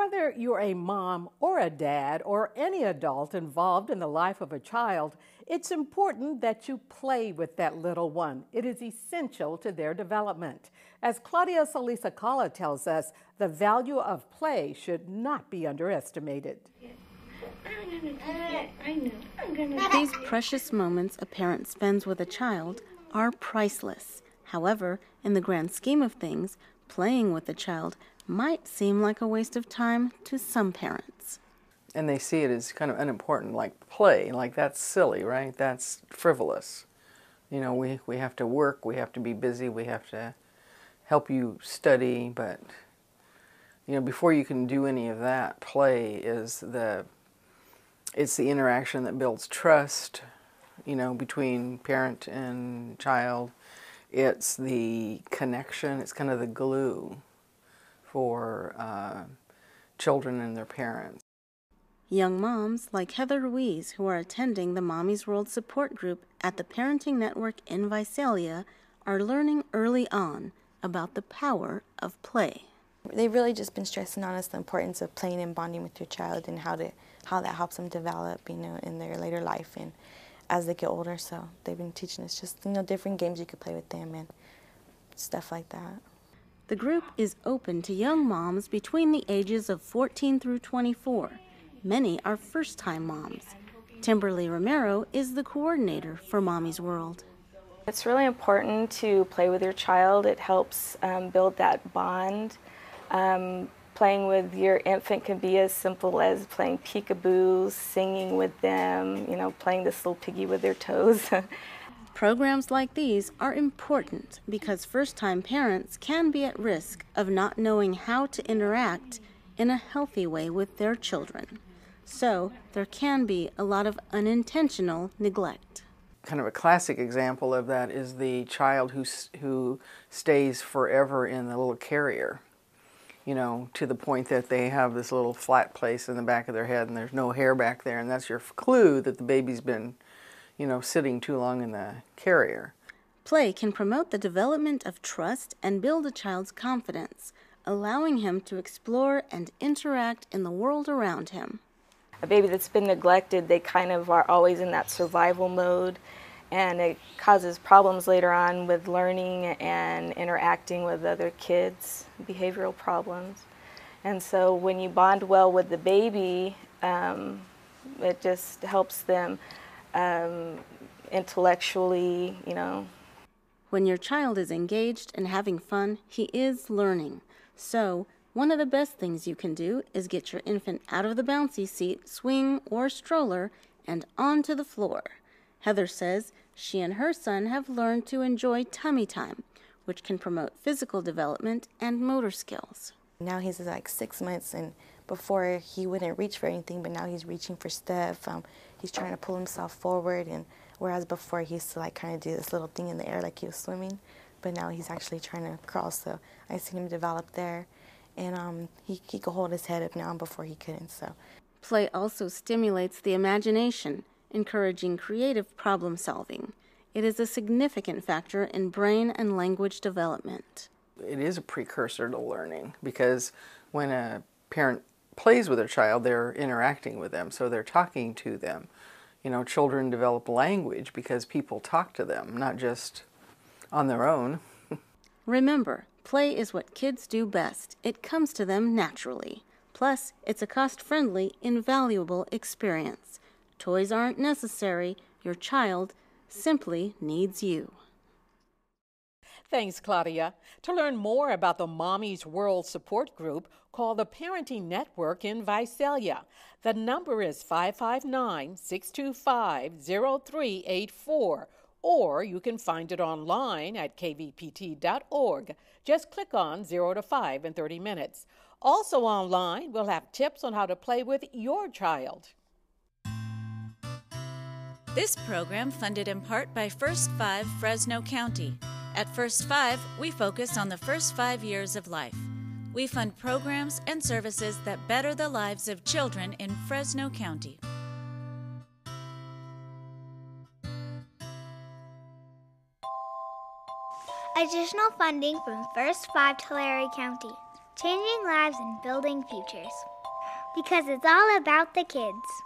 Whether you're a mom or a dad or any adult involved in the life of a child, it's important that you play with that little one. It is essential to their development. As Claudia Solis-Acala tells us, the value of play should not be underestimated. These precious moments a parent spends with a child are priceless. However, in the grand scheme of things, playing with a child might seem like a waste of time to some parents. And they see it as kind of unimportant, like play, like that's silly, right? That's frivolous. You know, we have to work, we have to be busy, we have to help you study, but, you know, before you can do any of that, play is it's the interaction that builds trust, you know, between parent and child. It's the connection, it's kind of the glue for children and their parents. Young moms like Heather Ruiz, who are attending the Mommy's World support group at the Parenting Network in Visalia, are learning early on about the power of play. They've really just been stressing on us the importance of playing and bonding with your child and how that helps them develop, you know, in their later life and as they get older. So they've been teaching us just, you know, different games you could play with them and stuff like that. The group is open to young moms between the ages of 14 through 24. Many are first-time moms. Timberly Romero is the coordinator for Mommy's World. It's really important to play with your child. It helps build that bond. Playing with your infant can be as simple as playing peekaboo, singing with them, you know, playing this little piggy with their toes. Programs like these are important because first-time parents can be at risk of not knowing how to interact in a healthy way with their children. So there can be a lot of unintentional neglect. Kind of a classic example of that is the child who stays forever in the little carrier, you know, to the point that they have this little flat place in the back of their head and there's no hair back there, and that's your clue that the baby's been, you know, sitting too long in the carrier. Play can promote the development of trust and build a child's confidence, allowing him to explore and interact in the world around him. A baby that's been neglected, they kind of are always in that survival mode, and it causes problems later on with learning and interacting with other kids, behavioral problems. And so when you bond well with the baby, it just helps them intellectually, you know. When your child is engaged and having fun, he is learning. So, one of the best things you can do is get your infant out of the bouncy seat, swing, or stroller and onto the floor. Heather says she and her son have learned to enjoy tummy time, which can promote physical development and motor skills. Now he's like 6 months, and before he wouldn't reach for anything, but now he's reaching for stuff. He's trying to pull himself forward, and whereas before he used to like kind of do this little thing in the air like he was swimming, but now he's actually trying to crawl. So I seen him develop there, and he could hold his head up now, and before he couldn't. So play also stimulates the imagination, encouraging creative problem solving. It is a significant factor in brain and language development. It is a precursor to learning because when a parent plays with their child, they're interacting with them, so they're talking to them. You know, children develop language because people talk to them, not just on their own. Remember, play is what kids do best. It comes to them naturally. Plus, it's a cost-friendly, invaluable experience. Toys aren't necessary. Your child simply needs you. Thanks, Claudia. To learn more about the Mommy's World support group, call the Parenting Network in Visalia. The number is 559-625-0384, or you can find it online at kvpt.org. Just click on 0 to 5 in 30 minutes. Also online, we'll have tips on how to play with your child. This program funded in part by First 5 Fresno County. At First 5, we focus on the first 5 years of life. We fund programs and services that better the lives of children in Fresno County. Additional funding from First 5 Tulare County. Changing lives and building futures. because it's all about the kids.